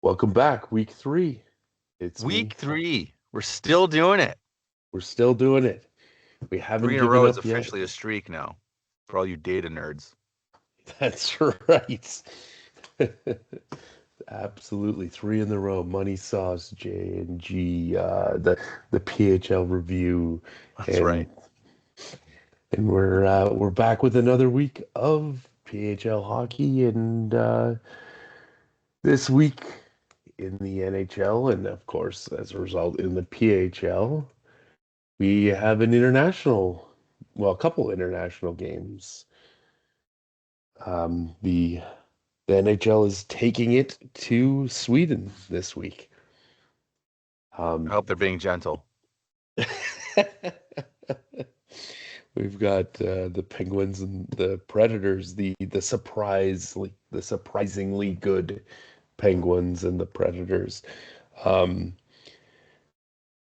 Welcome back, week 3. It's Week me. 3. We're still doing it. We're still doing it. We Three haven't in a given row is up yet. officially a streak now for all you data nerds. That's right. Absolutely, 3 in a row. Money Sauce, J and G, the PHL review, That's and right. we're back with another week of PHL hockey, and this week in the NHL, and of course, as a result, in the PHL. We have a couple international games. The NHL is taking it to Sweden this week. I Um, hope they're being gentle. we've got the Penguins and the Predators, the surprisingly good Penguins and the Predators. Um,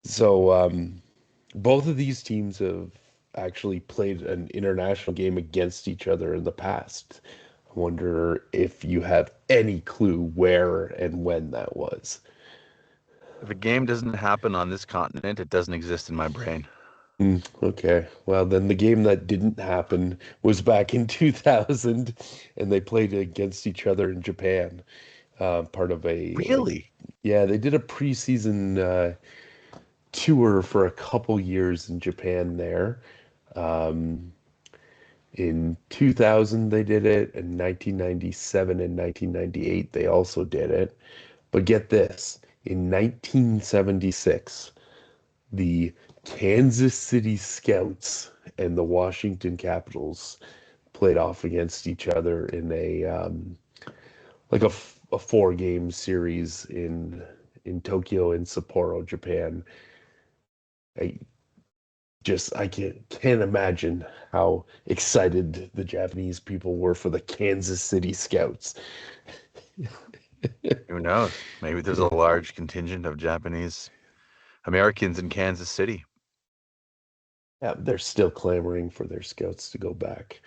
so both of these teams have actually played an international game against each other in the past. I wonder if you have any clue where and when that was. If a game doesn't happen on this continent, it doesn't exist in my brain. Okay. Well, then the game that didn't happen was back in 2000, and they played against each other in Japan. Part of Really? yeah, they did a preseason tour for a couple years in Japan there. Um, In 2000, they did it. In 1997 and 1998, they also did it. But get this, in 1976, the Kansas City Scouts and the Washington Capitals played off against each other in a 4-game series in Tokyo and Sapporo, Japan. I I can't imagine how excited the Japanese people were for the Kansas City Scouts. Who knows? Maybe there's Yeah, a large contingent of Japanese Americans in Kansas City. yeah, they're still clamoring for their scouts to go back.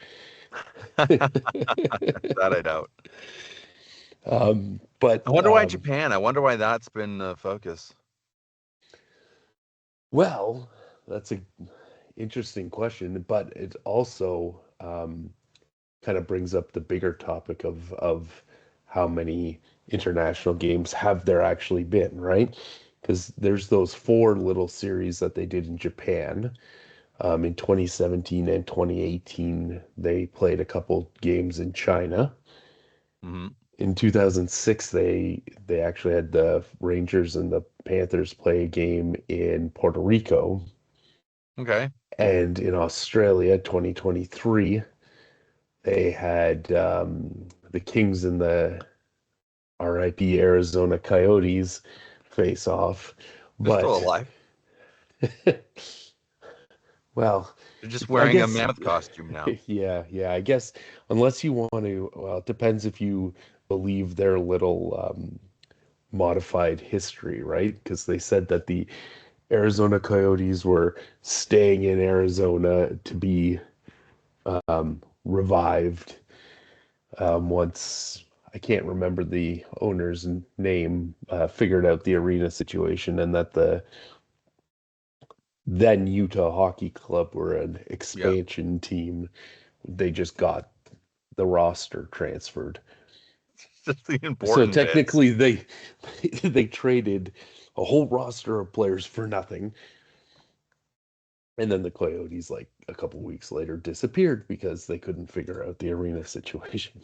That I doubt. But I wonder why Japan. I wonder why that's been the focus. well, that's a interesting question, but it also kind of brings up the bigger topic of how many international games have there actually been, right? Because there's those 4 little series that they did in Japan. In 2017 and 2018, they played a couple games in China. Hmm. In 2006, they actually had the Rangers and the Panthers play a game in Puerto Rico. Okay. And in Australia, 2023, they had the Kings and the RIP Arizona Coyotes face off. They're still But, alive. well, They're just I wearing a guess, mammoth costume now. yeah, I guess unless you want to, well, it depends if you believe their little modified history, right? Because they said that the Arizona Coyotes were staying in Arizona to be revived once I can't remember the owner's name, figured out the arena situation, and that the then Utah Hockey Club were an Yeah. expansion team. They just got the roster transferred. Just the So important bits. technically they traded a whole roster of players for nothing. And then the Coyotes, like a couple weeks later, disappeared because they couldn't figure out the arena situation.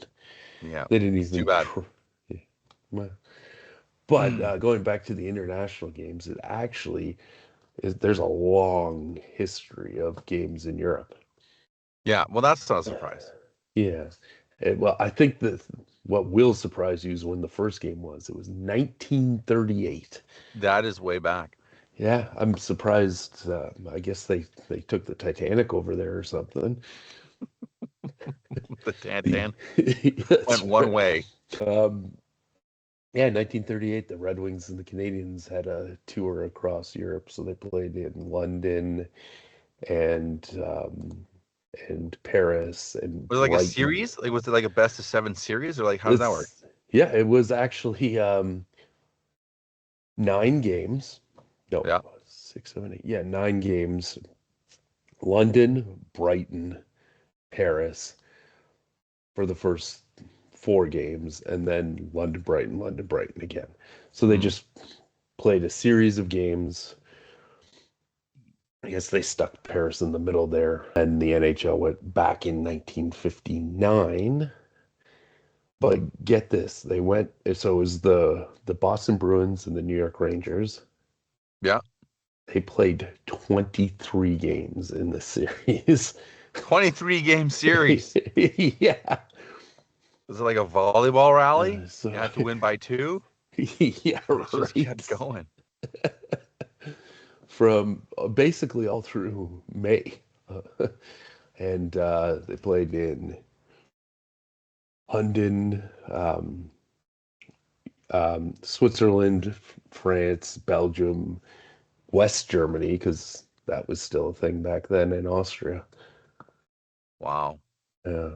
Yeah. They didn't It's too even bad. try. Yeah. But Hmm. going back to the international games, it actually there's a long history of games in Europe. Yeah. Well, that's not a surprise. Yeah. Well, I think that what will surprise you is when the first game was. It was 1938. That is way back. Yeah, I'm surprised. I guess they took the Titanic over there or something. The Tan The That's went one right. way. Um, yeah, 1938, the Red Wings and the Canadians had a tour across Europe, so they played in London and Paris and Was it like a Brighton. series? Like, was it like a best of 7 series, or like how does that work? It was actually 9 games. No, Yeah. 6, 7, 8. Yeah, 9 games. London, Brighton, Paris for the first 4 games, and then London, Brighton again. So they Hmm. just played a series of games. I guess they stuck Paris in the middle there, and the NHL went back in 1959. But get this, they went, so it was the Boston Bruins and the New York Rangers. Yeah. They played 23 games in the series. 23 game series. Yeah. Was it like a volleyball rally? You So had to win by 2? yeah, It just kept right. going. From basically all through May. And they played in London, Switzerland, France, Belgium, West Germany, because that was still a thing back then, and Austria. Wow. Yeah.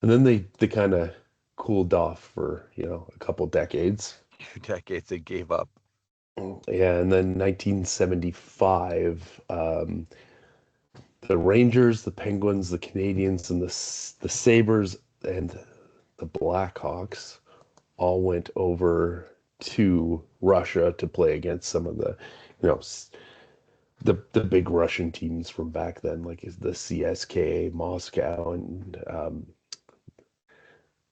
And then they kind of cooled off for, a couple decades. 2 decades they gave up. Yeah, and then 1975, the Rangers, the Penguins, the Canadians, and the Sabres and the Blackhawks all went over to Russia to play against some of the, you know, the big Russian teams from back then, like the CSKA Moscow and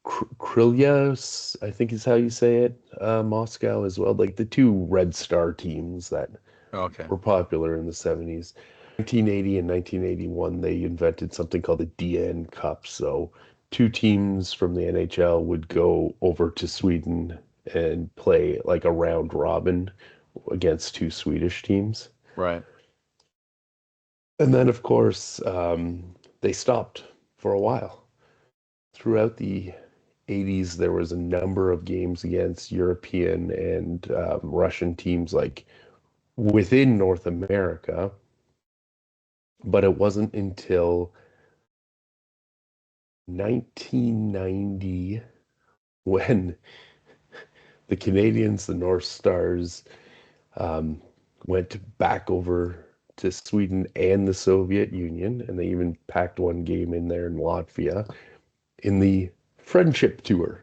Krylya, I think is how you say it, Moscow as well, like the two Red Star teams that Okay. were popular in the 70s. 1980 and 1981, they invented something called the DN Cup. So two teams from the NHL would go over to Sweden and play like a round robin against two Swedish teams. Right. And then, of course, they stopped for a while. Throughout the 80s, there was a number of games against European and Russian teams like within North America. But it wasn't until 1990 when the Canadians, the North Stars, um, went back over to Sweden and the Soviet Union, and they even packed one game in there in Latvia in the Friendship Tour.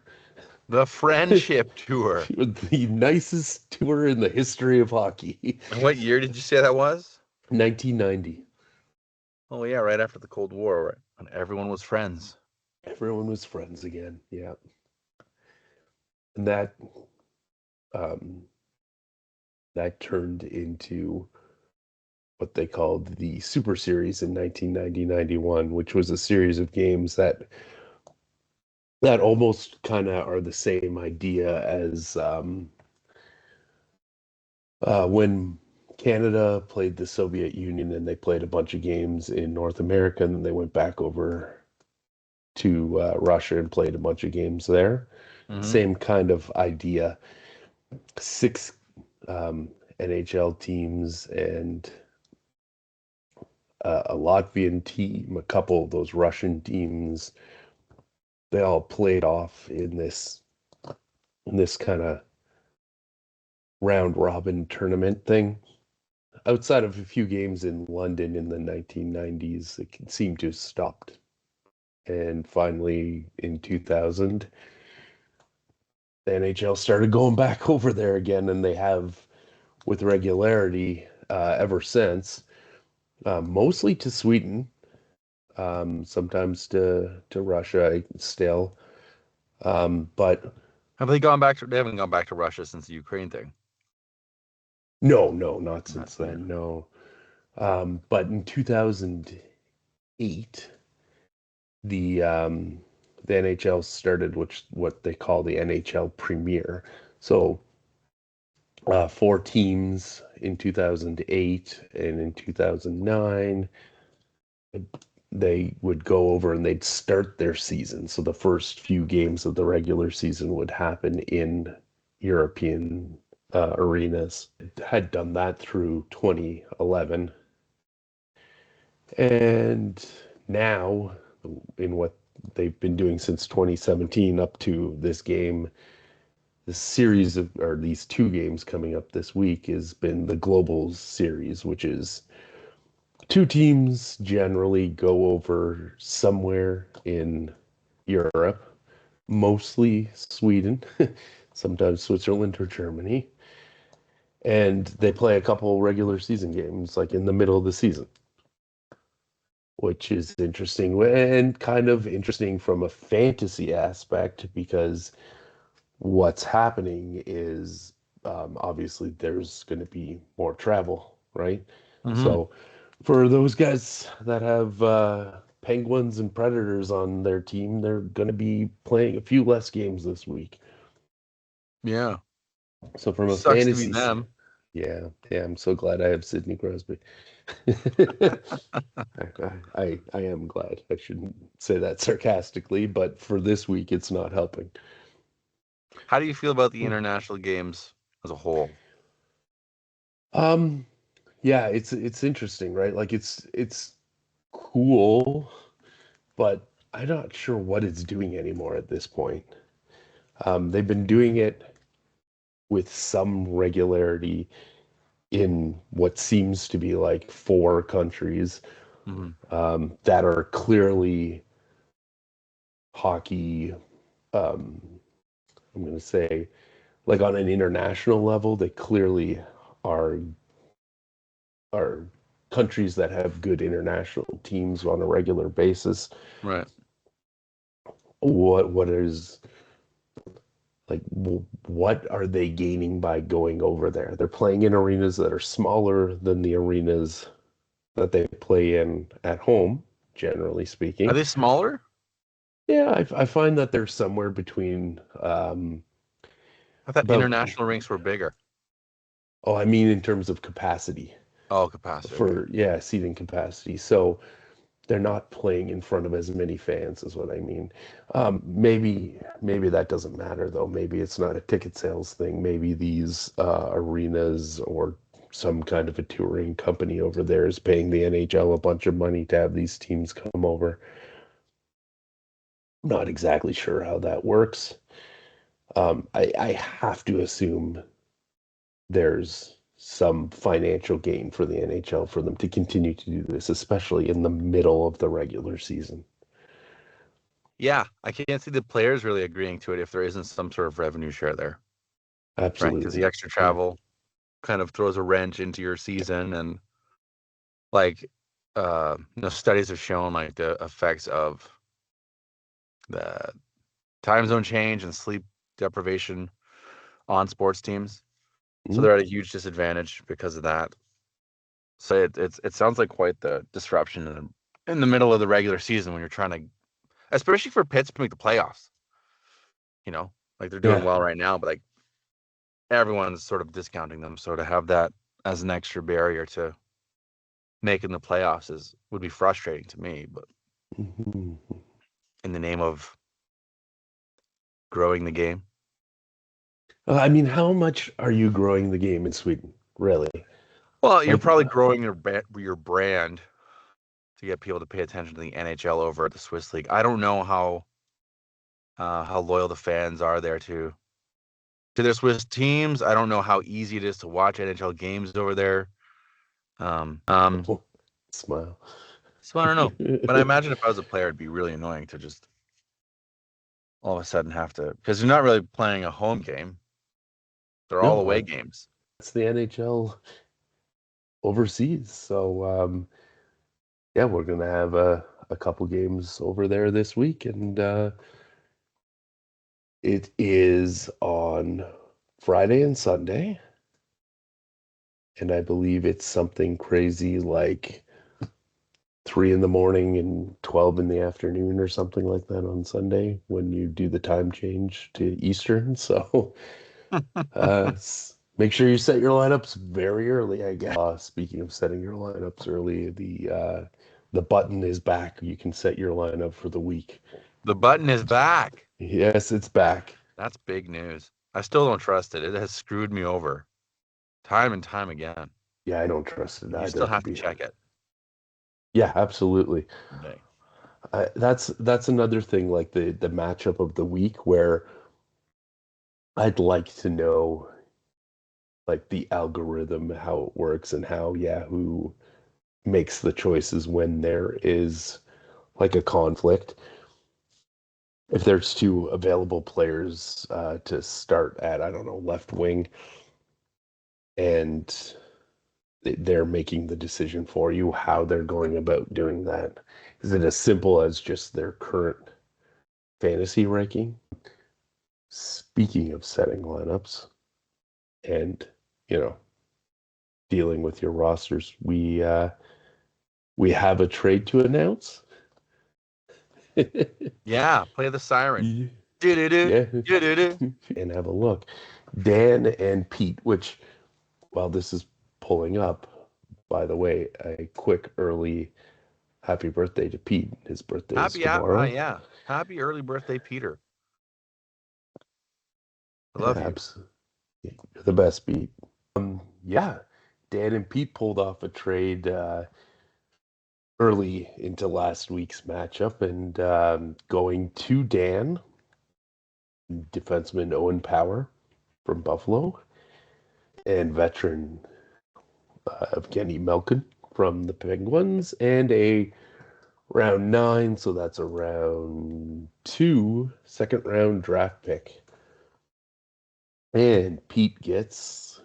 The friendship tour. The nicest tour in the history of hockey. And what year did you say that was? 1990. Oh yeah, right after the Cold War, right? When everyone was friends. Everyone was friends again. Yeah. And um, that turned into what they called the Super Series in 1990-91, which was a series of games that almost kind of are the same idea as when Canada played the Soviet Union and they played a bunch of games in North America and then they went back over to Russia and played a bunch of games there. Hmm. Same kind of idea. 6 NHL teams and a Latvian team, a couple of those Russian teams, they all played off in this kind of round robin tournament thing. Outside of a few games in London in the 1990s, it seemed to have stopped. And finally, in 2000, the NHL started going back over there again, and they have with regularity ever since, mostly to Sweden, sometimes to Russia still. But Have they gone back to? They haven't gone back to Russia since the Ukraine thing. no, no, not Not, since yeah. then, no. But in 2008, the NHL started what they call the NHL Premier. So 4 teams in 2008 and in 2009 they would go over and they'd start their season. So the first few games of the regular season would happen in European arenas. It had done that through 2011. And now, in what they've been doing since 2017 up to this game, the series of, or these two games coming up this week has been the Global Series, which is two teams generally go over somewhere in Europe, mostly Sweden, sometimes Switzerland or Germany, and they play a couple regular season games like in the middle of the season, which is interesting and kind of interesting from a fantasy aspect because what's happening is obviously there's going to be more travel, right? Hmm. So for those guys that have Penguins and Predators on their team, they're going to be playing a few less games this week. Yeah. So from a Sucks to be fantasy, them. yeah, yeah, I'm so glad I have Sidney Crosby. I am glad. I shouldn't say that sarcastically, but for this week, it's not helping. How do you feel about the international games as a whole? Um, yeah, it's interesting, right? Like it's cool, but I'm not sure what it's doing anymore at this point. They've been doing it with some regularity in what seems to be like four countries Hmm. that are clearly hockey. Um, I'm going to say, like on an international level, they clearly are are countries that have good international teams on a regular basis. Right. What is like what are they gaining by going over there? They're playing in arenas that are smaller than the arenas that they play in at home, generally Are speaking. they smaller? Yeah, I find that they're somewhere between I thought about, international rinks were bigger. oh, I mean in terms of capacity Oh, capacity. Okay. for, yeah, seating capacity. So they're not playing in front of as many fans, is what I mean. Maybe that doesn't matter though. Maybe it's not a ticket sales thing. Maybe these arenas or some kind of a touring company over there is paying the NHL a bunch of money to have these teams come over. Not exactly sure how that works. I have to assume there's some financial gain for the NHL for them to continue to do this, especially in the middle of the regular season. Yeah, I can't see the players really agreeing to it if there isn't some sort of revenue share there, right? Because the Absolutely. extra Yeah. travel kind of throws a wrench into your season, and like, studies have shown like the effects of the time zone change and sleep deprivation on sports teams. So Mhm. they're at a huge disadvantage because of that. So it sounds like quite the disruption in the middle of the regular season when you're trying to, especially for Pitts to make the playoffs. You know, like they're doing Yeah. well right now, but like everyone's sort of discounting them. So to have that as an extra barrier to making the playoffs is would be frustrating to me. But Mhm. in the name of growing the game, I mean, how much are you growing the game in Sweden? Really? well, you're Like, probably growing your brand to get people to pay attention to the NHL over at the Swiss League. I don't know how loyal the fans are there to their Swiss teams. I don't know how easy it is to watch NHL games over there. Um, oh, smile. so I don't know. But I imagine if I was a player, it'd be really annoying to just all of a sudden have to, because you're not really playing a home game. They're all No, away games. that's the NHL overseas. So, yeah, we're gonna have a couple games over there this week, and it is on Friday and Sunday, and I believe it's something crazy like 3 in the morning and 12 in the afternoon or something like that on Sunday when you do the time change to Eastern. So make sure you set your lineups very early, I guess. Speaking of setting your lineups early, the button is back. You can set your lineup for the week. The button is back. Yes, it's back. That's big news. I still don't trust it. It has screwed me over time and time again. Yeah, I don't trust it You either still to have to be. check it Yeah, absolutely. today. That's another thing, like the matchup of the week where I'd like to know like the algorithm, how it works and how Yahoo makes the choices when there is like a conflict. If there's two available players to start at, I don't know, left wing, and they're making the decision for you, how they're going about doing that. Is it as simple as just their current fantasy ranking? Speaking of setting lineups and, you know, dealing with your rosters, we have a trade to announce. Yeah, play the siren. Yeah. Do-do-do, Yeah. do-do-do. And have a look. Dan and Pete, which, while this is pulling up, by the way, a quick early happy birthday to Pete. His birthday is tomorrow. Yeah. Happy early birthday, Peter. I Yeah, love you. absolutely. You're the best, Pete. Yeah, Dan and Pete pulled off a trade early into last week's matchup, and going to Dan, defenseman Owen Power from Buffalo, and veteran Evgeny Malkin from the Penguins, and a round 9, so that's a round 2, second round draft pick. And Pete gets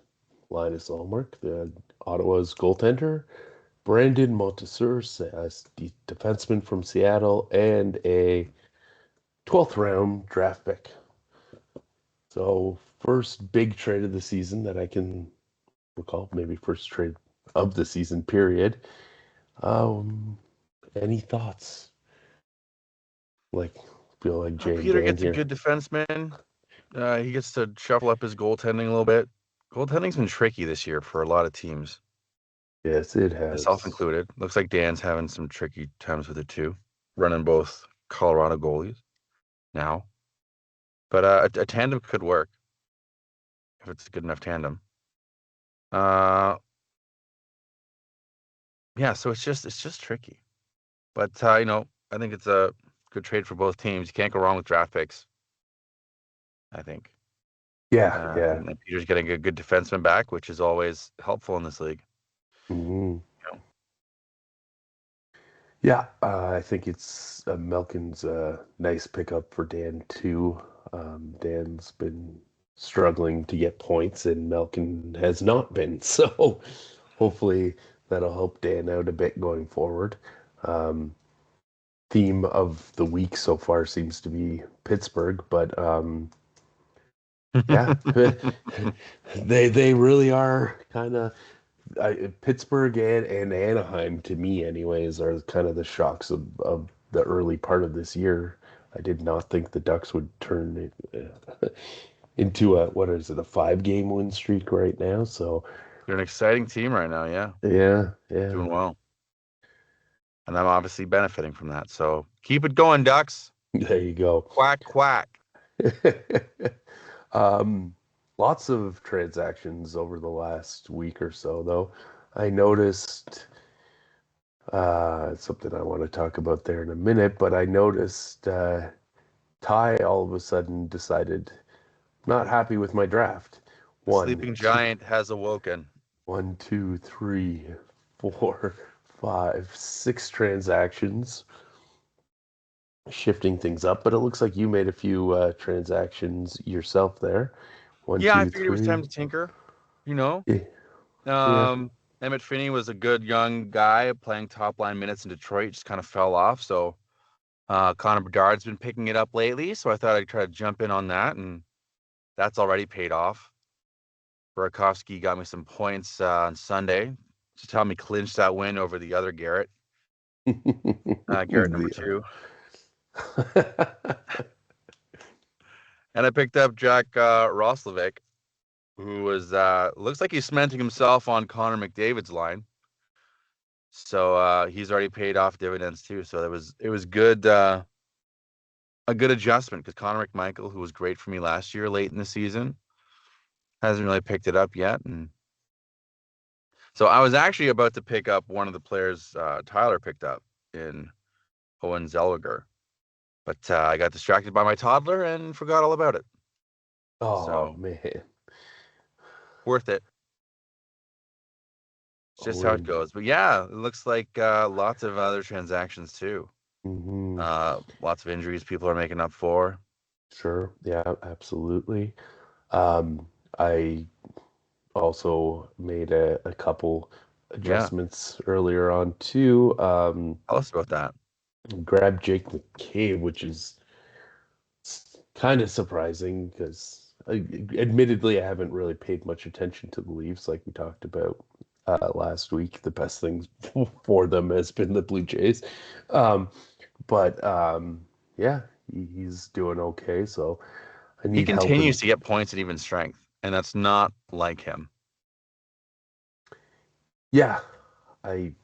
Linus Ullmark, the Ottawa's goaltender, Brandon Montour, the defenseman from Seattle, and a 12th round draft pick. So first big trade of the season that I can recall, maybe first trade of the season period. Any thoughts? Like, feel like Jay and Peter Dan gets a here. good defenseman. He gets to shuffle up his goaltending a little bit. Goaltending's been tricky this year for a lot of teams, Yes, it myself has. included. Looks like Dan's having some tricky times with it too, running both Colorado goalies now. But a tandem could work if it's a good enough tandem. Uh, yeah, so it's just tricky. But I think it's a good trade for both teams. You can't go wrong with draft picks, I think. Yeah, yeah. And Peter's getting a good defenseman back, which is always helpful in this league. Mhm. You know, Yeah, I think it's Melkin's a nice pickup for Dan too. Dan's been struggling to get points, and Melkin has not been. So hopefully that'll help Dan out a bit going forward. Um, Theme of the week so far seems to be Pittsburgh, but yeah, they really are kind of Pittsburgh and Anaheim, to me, anyways, are kind of the shocks of the early part of this year. I did not think the Ducks would turn into a, what is it, a 5 game win streak right now. So They're an exciting team right now. Yeah, yeah, yeah, doing well, and I'm obviously benefiting from that. So keep it going, Ducks. there you go. Quack quack. Um, Lots of transactions over the last week or so, though. I noticed something I want to talk about there in a minute, but I noticed Ty all of a sudden decided not happy with my draft. The One, sleeping two, giant has awoken. 3, 4, 5, 6 transactions, shifting things up. But it looks like you made a few transactions yourself there. One, Yeah, I two, figured it was time three. to tinker. You know, Yeah, yeah. um, Emmett Finney was a good young guy playing top line minutes in Detroit. Just kind of fell off. So Connor Bedard's been picking it up lately. So I thought I'd try to jump in on that, and that's already paid off. Burakovsky got me some points on Sunday to tell me clinch that win over the other Garrett, Garrett number The, 2. And I picked up Jack Roslovic, who was looks like he's cementing himself on Connor McDavid's line. So he's already paid off dividends too. So it was good, a good adjustment because Connor McMichael, who was great for me last year late in the season, hasn't really picked it up yet. And so I was actually about to pick up one of the players Tyler picked up in Owen Zellweger, but I got distracted by my toddler and forgot all about it. Oh So man. worth it. It's just how it Always. goes. But yeah, it looks like lots of other transactions too. Hmm. Lots of injuries people are making up for. Sure. Yeah, absolutely. Um, I also made a couple Yeah, adjustments earlier on too. tell us about that. Grabbed Jake McCabe, which is kind of surprising because admittedly I haven't really paid much attention to the Leafs like we talked about last week. The best things for them has been the Blue Jays. Um, but yeah, he's doing okay, so I He need help continues in to get points at even strength, and that's not like him. yeah, I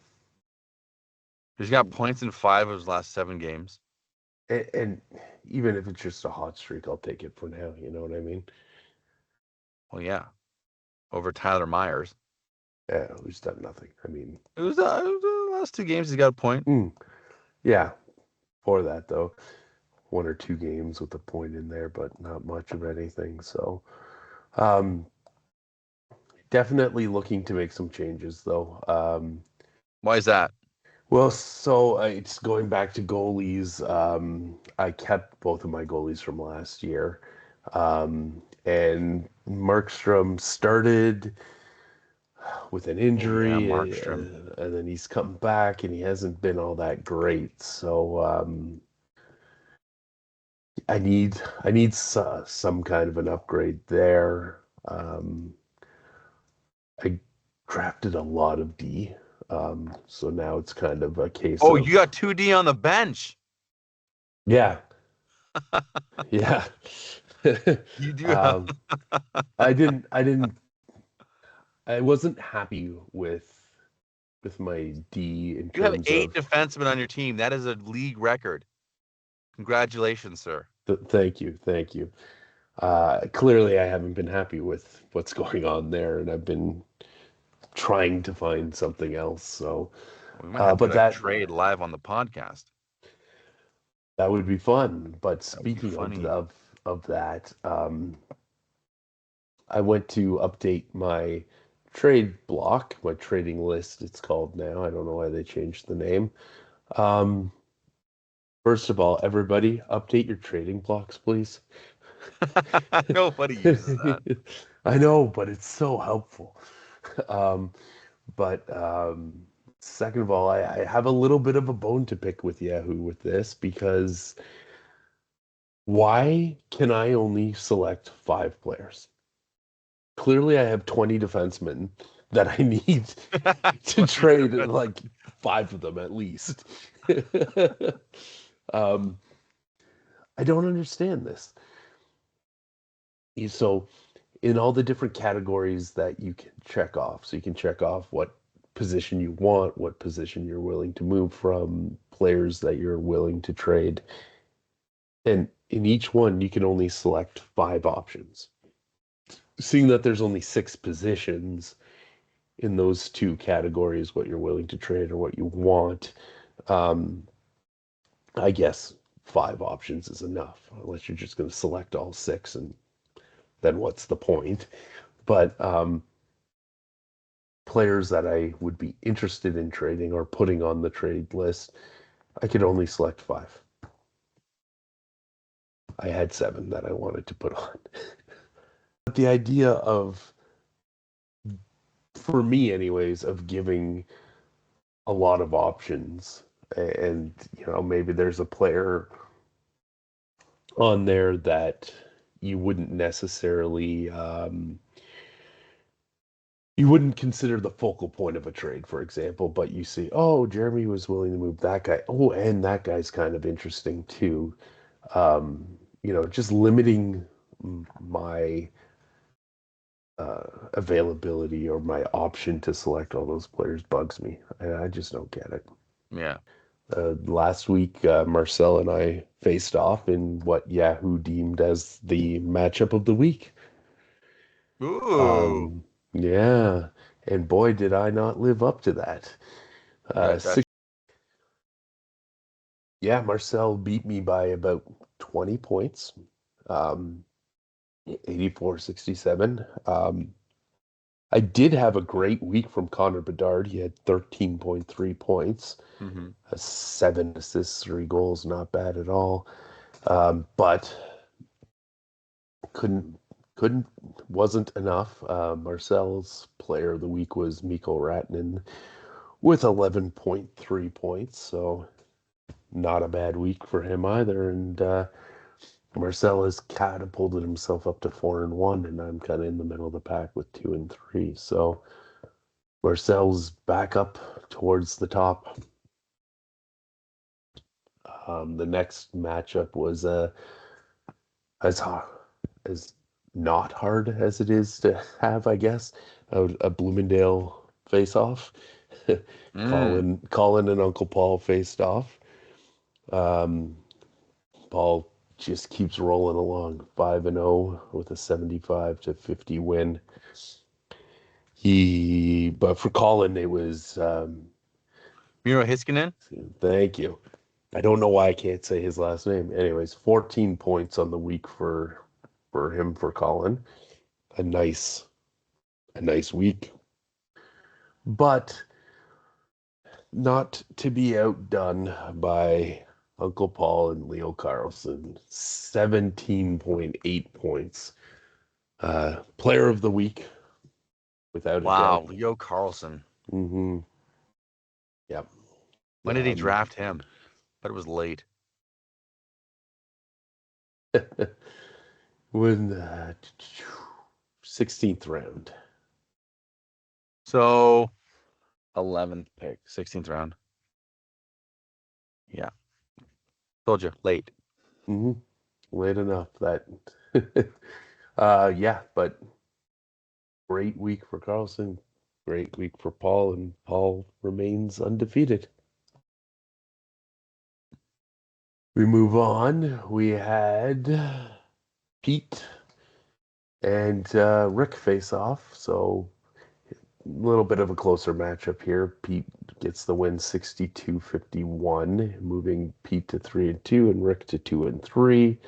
He's got points in 5 of his last 7 games. and even if it's just a hot streak, I'll take it for now, you know what I mean? Well, yeah, over Tyler Myers. Yeah, who's done nothing. I mean, It was the last 2 games he's got a point. yeah, for that though. One or two games with a point in there, but not much of anything. So, um, definitely looking to make some changes though. Why is that? Well, so it's going back to goalies. I kept both of my goalies from last year. And Markstrom started with an Oh yeah, injury, Markstrom. and then he's come back and he hasn't been all that great. So, I need some kind of an upgrade there. I drafted a lot of D, so now it's kind of a case Oh, you of got 2D on the bench. yeah, yeah. You do have um, I didn't, I wasn't happy with my D in you have terms 8 of defensemen on your team. That is a league record. Congratulations, sir. thank you, thank you. Clearly, I haven't been happy with what's going on there, and I've been trying to find something else. So, We might have to but do that that trade live on the podcast. that would be fun. But That would be speaking funny. of that, I went to update my trade block, my trading list, it's called now. I don't know why they changed the name. Um, First of all, everybody, update your trading blocks, please. Nobody uses that. I know, but it's so helpful. Um, but second of all, I have a little bit of a bone to pick with Yahoo with this because why can I only select 5 players? Clearly, I have 20 defensemen that I need to 20 trade defense. like 5 of them at least. um, I don't understand this. So, in all the different categories that you can check off, so you can check off what position you want, what position you're willing to move from, players that you're willing to trade. And in each one, you can only select 5 options. Seeing that there's only 6 positions in those 2 categories, what you're willing to trade or what you want, um, I guess 5 options is enough, unless you're just going to select all 6, and then what's the point? But players that I would be interested in trading or putting on the trade list, I could only select 5. I had 7 that I wanted to put on. But the idea of, for me anyways, of giving a lot of options, and maybe there's a player on there that you wouldn't necessarily you wouldn't consider the focal point of a trade, for example, but you see, oh, Jeremy was willing to move that guy. Oh, and that guy's kind of interesting too. Just limiting my availability or my option to select all those players bugs me. I just don't get it. Yeah. Last week, Marcel and I faced off in what Yahoo deemed as the matchup of the week. Ooh. Um, yeah, and boy, did I not live up to that. That that Six, yeah, Marcel beat me by about 20 points. Um, 84-67. I did have a great week from Connor Bedard. He had 13.3 points, Mm-hmm. 7 assists, 3 goals, not bad at all. But couldn't couldn't wasn't enough. Marcel's player of the week was Mikko Ratnin with 11.3 points, so not a bad week for him either. And Marcel has catapulted himself up to 4-1, and I'm kind of in the middle of the pack with 2-3. So Marcel's back up towards the top. The next matchup was as hard, as not hard as it is to have, I guess, a Bloomingdale face-off. Colin and Uncle Paul faced off. Um, Paul just keeps rolling along, 5-0 with a 75-50 win. But for Colin, it was Miro Hiskinen? thank you. I don't know why I can't say his last name. Anyways, 14 points on the week for him, for Colin. A nice week. But not to be outdone by Uncle Paul and Leo Carlson. 17.8 points. Player of the week, without a Wow, doubt. Leo Carlson. Mm-hmm. Yep. When did he draft him? But it was late. When 16th round. So 11th pick, 16th round. Yeah. Told you, late. Mm-hmm. Late enough that yeah, but great week for Carlson, great week for Paul, and Paul remains undefeated. We move on. We had Pete and Rick face off, so a little bit of a closer matchup here. Pete gets the win 62-51, moving Pete to 3-2 and Rick to 2-3.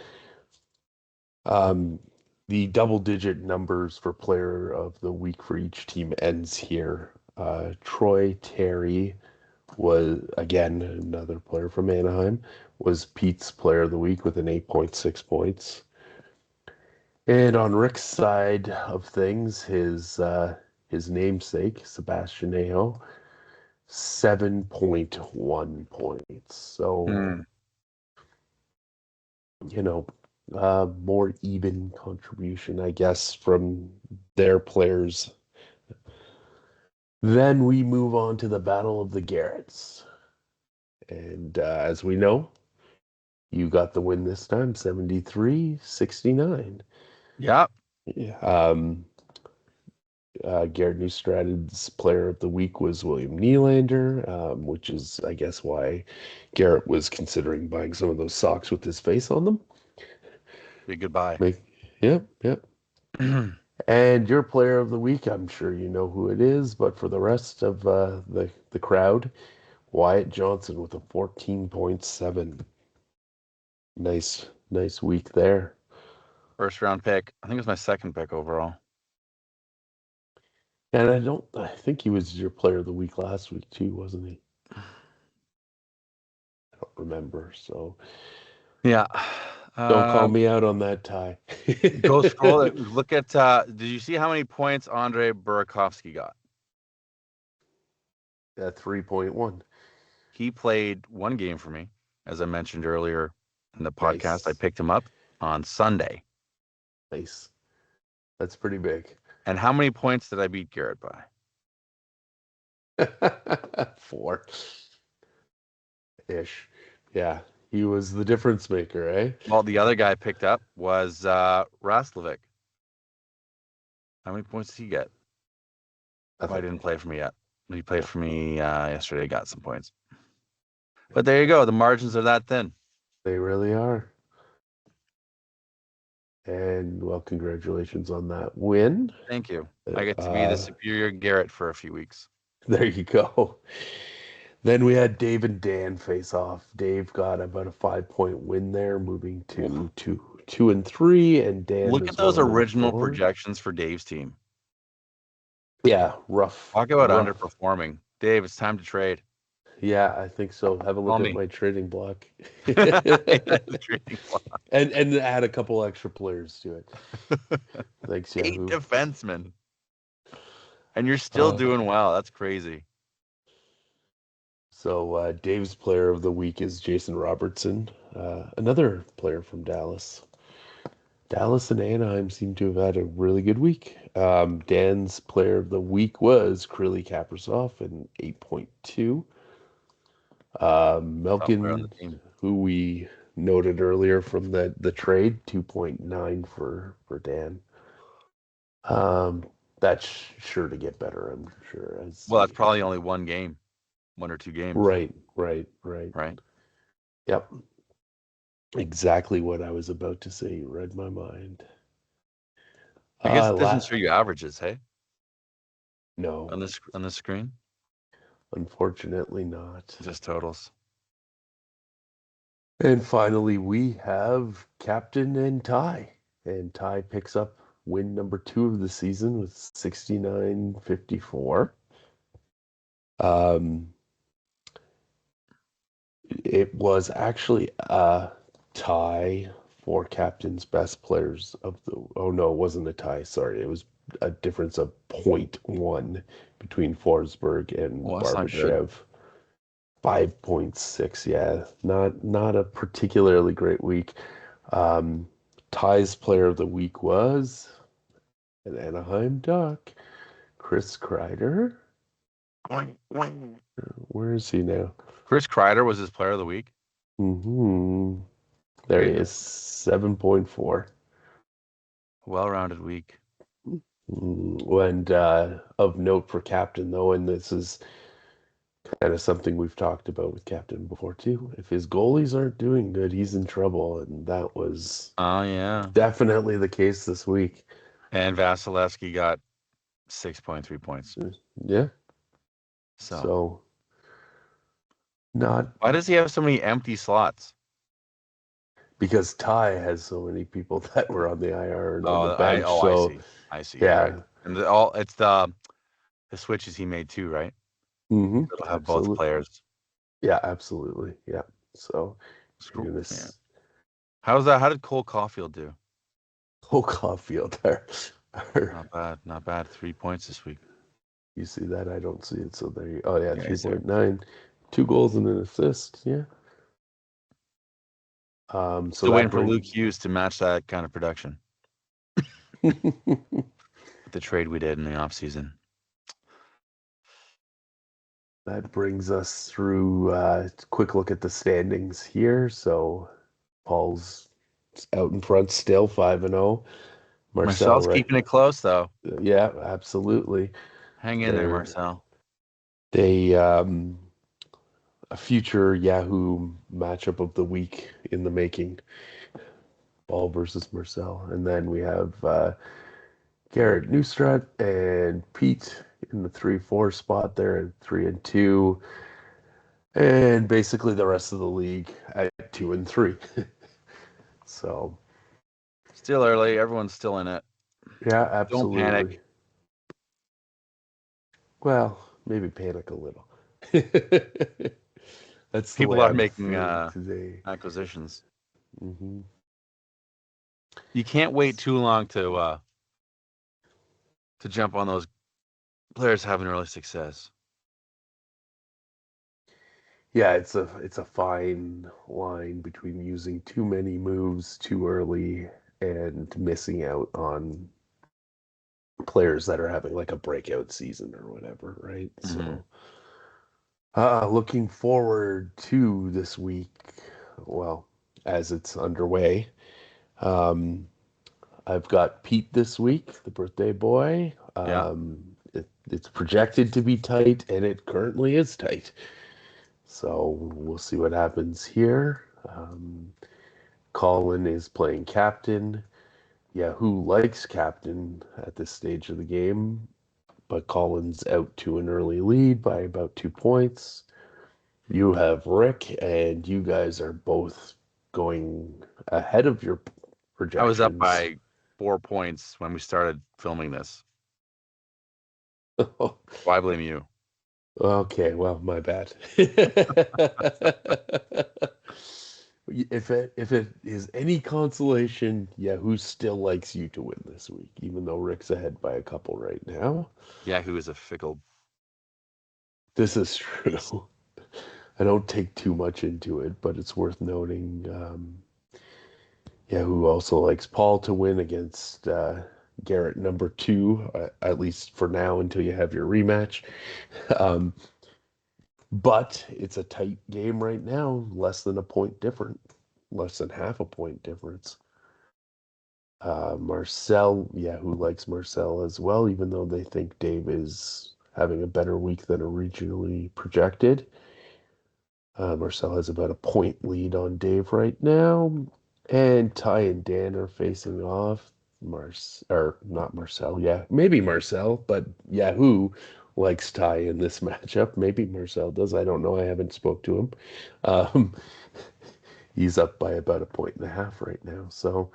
The double-digit numbers for player of the week for each team ends here. Troy Terry was, again, another player from Anaheim, was Pete's player of the week with an 8.6 points. And on Rick's side of things, his namesake, Sebastian Aho, 7.1 points. So, more even contribution, I guess, from their players. Then we move on to the Battle of the Garretts. And as we know, you got the win this time, 73-69. Yeah. Garrett Newstrad's player of the week was William Nylander, which is, I guess, why Garrett was considering buying some of those socks with his face on them. Be goodbye. Yep. And your player of the week, I'm sure you know who it is, but for the rest of the crowd, Wyatt Johnson with a 14.7. Nice week there. First round pick. I think it was my second pick overall. And I think he was your player of the week last week too, wasn't he? I don't remember, so yeah. Don't call me out on that, Ty. Go scroll. Look at. Did you see how many points Andre Burakovsky got? 3.1. He played one game for me, as I mentioned earlier in the podcast. Nice. I picked him up on Sunday. Nice. That's pretty big. And how many points did I beat Garrett by? 4-ish. Yeah, he was the difference maker, eh? Well, the other guy I picked up was Rastlovic. How many points did he get? Oh, I didn't play for me yet. He played for me yesterday. Got some points. But there you go. The margins are that thin. They really are. And, well, congratulations on that win. Thank you. I get to be the superior Garrett for a few weeks. There you go. Then we had Dave and Dan face off. Dave got about a 5-point win there, moving to 2-3, and Dan Look is at those 1-4. original projections for Dave's team. Yeah, rough. Talk about underperforming. Dave, it's time to trade. Yeah, I think so. Have a look Call at me. my trading block. Yeah, the trading block. And add a couple extra players to it. Thanks, 8 Yahoo. defensemen. And you're still doing well. That's crazy. So Dave's player of the week is Jason Robertson, another player from Dallas. Dallas and Anaheim seem to have had a really good week. Dan's player of the week was Kirill Kaprizov in 8.2. Top player on the Melkin, team. who we noted earlier from the trade, 2.9 for Dan. That's sure to get better, I'm sure. Well, that's probably only one game, 1 or 2 games. Right. Right. Yep. Exactly what I was about to say. You read my mind. I guess it doesn't show you averages, hey? No, On the screen? unfortunately not. Just totals. And finally, we have Captain and Ty. And Ty picks up win number 2 of the season with 69.54. It was actually a tie for captain's best players of the. Oh no, it wasn't a tie. Sorry, it was a difference of 0.1 between Forsberg and Well, that's not good. Barbashev. 5.6. Yeah, not a particularly great week. Ty's player of the week was an Anaheim Duck, Chris Kreider. Where is he now? Chris Kreider was his player of the week. There he is, 7.4. Well-rounded week. And of note for captain, though, and this is kind of something we've talked about with captain before too. If his goalies aren't doing good, he's in trouble, and that was definitely the case this week. And Vasilevsky got 6.3 points. Yeah. So not. Why does he have so many empty slots? Because Ty has so many people that were on the IR and on the bench. I see. Yeah. Right. And it's the switches he made too, right? Mm-hmm. It'll have both players. Yeah, absolutely. Yeah. So Yeah. How's that? How did Cole Caulfield do? Cole Caulfield there. Not bad. 3 points this week. You see that? I don't see it. So there you. Oh yeah, 3.9, 2 goals and an assist. Yeah. So still waiting for Luke Hughes to match that kind of production. The trade we did in the offseason. That brings us through a quick look at the standings here. So Paul's out in front still, 5-0. Marcel's keeping it close though. Yeah, absolutely. Hang in there, Marcel. They a future Yahoo matchup of the week in the making. Paul versus Marcel. And then we have Garrett Newstrat and Pete in the 3-4 spot there at 3-2. And basically the rest of the league at 2-3. So still early, everyone's still in it. Yeah, absolutely. Don't panic. Well, maybe panic a little. That's the people way are I'm making today. acquisitions. Mm-hmm. You can't wait too long to jump on those players having early success. Yeah, it's a fine line between using too many moves too early and missing out on players that are having like a breakout season or whatever, right? Mm-hmm. So looking forward to this week, well, as it's underway. I've got Pete this week, the birthday boy. It's projected to be tight, and it currently is tight. So we'll see what happens here. Colin is playing captain. Yahoo likes captain at this stage of the game, but Colin's out to an early lead by about 2 points. You have Rick, and you guys are both going ahead of your I was up projections. by 4 points when we started filming this. Why blame you? Okay, well, my bad. If it is any consolation, Yahoo still likes you to win this week, even though Rick's ahead by a couple right now. Yahoo is a fickle. This is true. I don't take too much into it, but it's worth noting. Yahoo also likes Paul to win against Garrett number two, at least for now until you have your rematch. Um, but it's a tight game right now, less than a point different, less than half a point difference. Marcel, Yahoo likes Marcel as well, even though they think Dave is having a better week than originally projected. Marcel has about a point lead on Dave right now. And Ty and Dan are facing off. Or not Marcel, yeah, maybe Marcel, but Yahoo likes Ty in this matchup. Maybe Marcel does. I don't know. I haven't spoke to him. Um, he's up by about a point and a half right now. So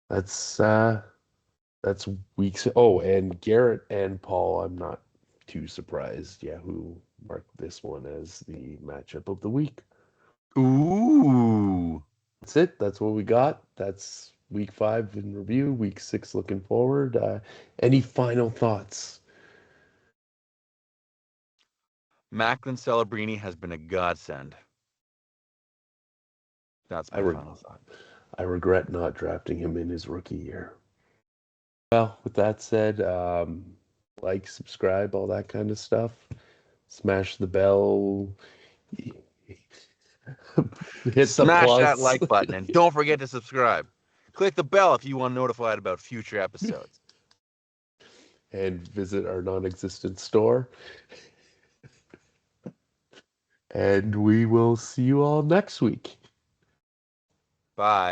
that's that's weeks. Oh, and Garrett and Paul, I'm not too surprised. Yahoo marked this one as the matchup of the week. Ooh. That's it. That's what we got. That's week 5 in review, week 6 looking forward. Any final thoughts? Macklin Celebrini has been a godsend. That's I my re final thought. I regret not drafting him in his rookie year. Well, with that said, like, subscribe, all that kind of stuff. Smash the bell. Hit the Smash that plus. like button and don't forget to subscribe. Click the bell if you want notified about future episodes. And visit our non-existent store. And we will see you all next week. Bye.